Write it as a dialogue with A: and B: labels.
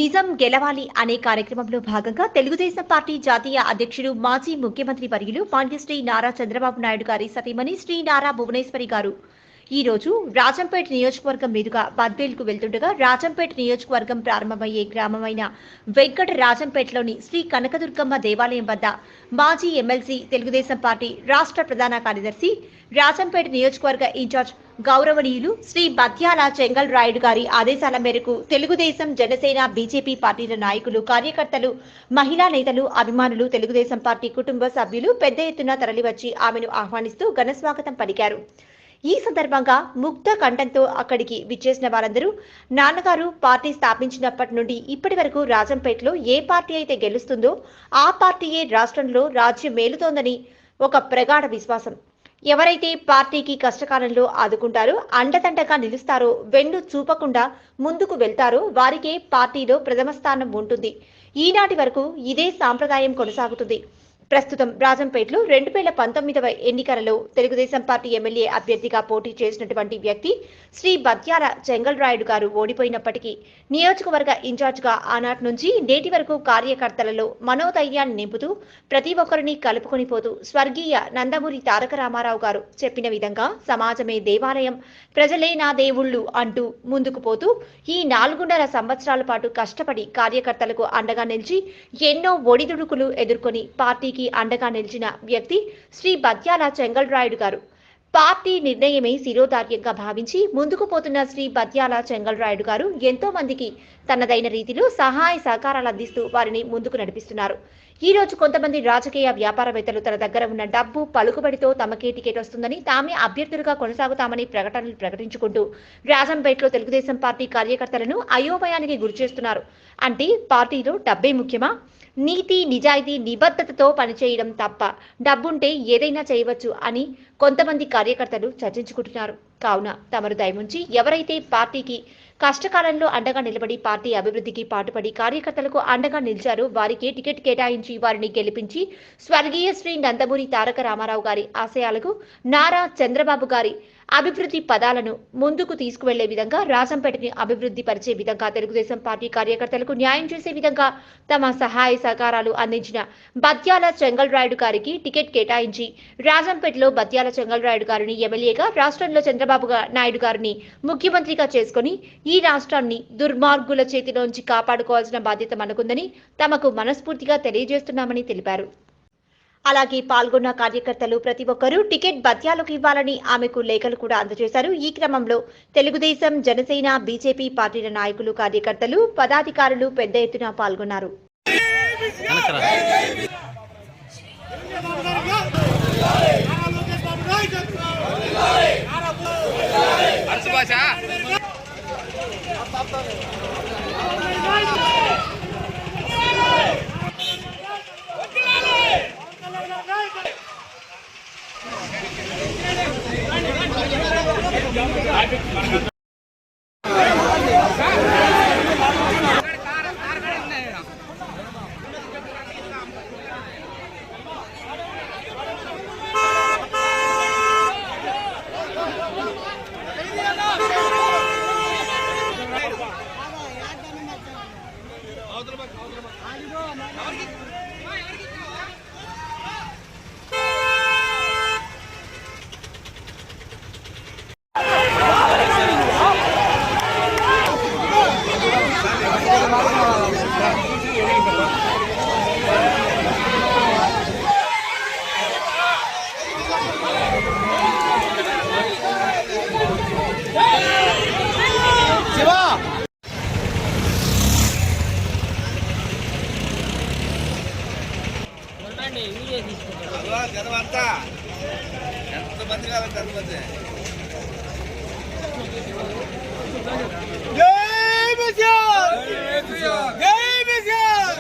A: నిజం గెలవాలి అనే కార్యక్రమంలో భాగంగా తెలుగుదేశం పార్టీ జాతీయ అధ్యక్షుడు మాజీ ముఖ్యమంత్రి వర్యులు మాన్యశ్రీ నారా చంద్రబాబు నాయుడు గారి సతీమణి శ్రీ నారా భువనేశ్వరి గారు ఈ రోజు రాజంపేట నియోజకవర్గం మీదుగా బద్వేల్కు వెళ్తుండగా రాజంపేట నియోజకవర్గం ప్రారంభమయ్యే గ్రామమైన వెంకట రాజంపేటలోని శ్రీ కనకదుర్గమ్మ దేవాలయం వద్ద మాజీ ఎమ్మెల్సీ తెలుగుదేశం పార్టీ రాష్ట్ర ప్రధాన కార్యదర్శి రాజంపేట నియోజకవర్గ ఇన్ఛార్జ్ గౌరవనీయులు శ్రీ బత్యాల చెంగల్ రాయుడు గారి ఆదేశాల మేరకు తెలుగుదేశం జనసేన బీజేపీ పార్టీల నాయకులు కార్యకర్తలు మహిళా నేతలు అభిమానులు తెలుగుదేశం పార్టీ కుటుంబ సభ్యులు పెద్ద ఎత్తున తరలివచ్చి ఆమెను ఆహ్వానిస్తూ ఘనస్వాగతం పలికారు. ఈ సందర్భంగా ముక్త కంఠంతో అక్కడికి విచ్చేసిన వారందరూ నాన్నగారు పార్టీ స్థాపించినప్పటి నుండి ఇప్పటి వరకు రాజంపేటలో ఏ పార్టీ అయితే గెలుస్తుందో ఆ పార్టీయే రాష్ట్రంలో రాజ్యం మేలుతోందని ఒక ప్రగాఢ విశ్వాసం. ఎవరైతే పార్టీకి కష్టకాలంలో ఆదుకుంటారో అండదండగా నిలుస్తారో వెన్ను చూపకుండా ముందుకు వెళ్తారో వారికే పార్టీలో ప్రథమ స్థానం ఉంటుంది. ఈనాటి వరకు ఇదే సాంప్రదాయం కొనసాగుతుంది. ప్రస్తుతం రాజంపేటలో 2019 ఎన్నికలలో తెలుగుదేశం పార్టీ ఎమ్మెల్యే అభ్యర్థిగా పోటీ చేసినటువంటి వ్యక్తి శ్రీ బత్యాల చెంగల్ రాయుడు గారు ఓడిపోయినప్పటికీ నియోజకవర్గ ఇన్ఛార్జ్గా ఆనాటి నుంచి నేటి వరకు కార్యకర్తలలో మనోధైర్యాన్ని నింపుతూ ప్రతి ఒక్కరిని కలుపుకొని పోతూ స్వర్గీయ నందమూరి తారక రామారావు గారు చెప్పిన విధంగా సమాజమే దేవాలయం, ప్రజలే నా దేవుళ్ళు అంటూ ముందుకు పోతూ ఈ 4.5 సంవత్సరాల పాటు కష్టపడి కార్యకర్తలకు అండగా నిలిచి ఎన్నో ఒడిదుడుకులు ఎదుర్కొని పార్టీ అండగా నిలిచిన వ్యక్తి శ్రీ బత్యాల చెంగల్ రాయుడు గారు. పార్టీ నిర్ణయమే శిరోధార్యంగా భావించి ముందుకు పోతున్న శ్రీ బత్యాల చెంగల్ రాయుడు గారు ఎంతో మందికి తనదైన రీతిలో సహాయ సహకారాలు అందిస్తూ వారిని ముందుకు నడిపిస్తున్నారు. ఈ రోజు కొంతమంది రాజకీయ వ్యాపారవేత్తలు తన దగ్గర ఉన్న డబ్బు పలుకుబడితో తమకే టికెట్ వస్తుందని తామే అభ్యర్థులుగా కొనసాగుతామని ప్రకటనలు ప్రకటించుకుంటూ రాజంపేటలో తెలుగుదేశం పార్టీ కార్యకర్తలను అయోమయానికి గురిచేస్తున్నారు. అంటే పార్టీలో డబ్బే ముఖ్యమా? నీతి నిజాయితీ నిబద్ధతతో పనిచేయడం తప్ప డబ్బుంటే ఏదైనా చేయవచ్చు అని కొంతమంది కార్యకర్తలు చర్చించుకుంటున్నారు. కావున తమరు దయముంచి ఎవరైతే పార్టీకి కష్టకాలంలో అండగా నిలబడి పార్టీ అభివృద్ధికి పాటుపడి కార్యకర్తలకు అండగా నిలిచారో వారికి టికెట్ కేటాయించి వారిని గెలిపించి స్వర్గీయ శ్రీ నందమూరి తారక రామారావు గారి ఆశయాలకు, నారా చంద్రబాబు గారి అభివృద్ధి పదాలను ముందుకు తీసుకువెళ్లే విధంగా రాజంపేటని అభివృద్ధి పరిచే విధంగా తెలుగుదేశం పార్టీ కార్యకర్తలకు న్యాయం చేసే విధంగా తమ సహాయ సహకారాలు అందించిన బత్యాల చెంగల్ రాయుడు గారికి టికెట్ కేటాయించి రాజంపేటలో బత్యాల చెంగల్ రాయుడు గారిని ఎమ్మెల్యేగా, రాష్ట్రంలో చంద్రబాబు నాయుడు గారిని ముఖ్యమంత్రిగా చేసుకుని ఈ రాష్ట్రాన్ని దుర్మార్గుల చేతిలోంచి కాపాడుకోవాల్సిన బాధ్యత మనకుందని తమకు మనస్ఫూర్తిగా తెలియజేస్తున్నామని తెలిపారు. అలాగే పాల్గొన్న కార్యకర్తలు ప్రతి ఒక్కరూ టికెట్ బత్యాలకు ఇవ్వాలని ఆమెకు లేఖలు కూడా అందజేశారు. ఈ క్రమంలో తెలుగుదేశం, జనసేన, బీజేపీ పార్టీల నాయకులు, కార్యకర్తలు, పదాధికారులు పెద్ద ఎత్తున పాల్గొన్నారు.
B: జనమంతా ఎంతమంది కావాలంటే అంతమంది. జై బిజార్, జై బిజార్.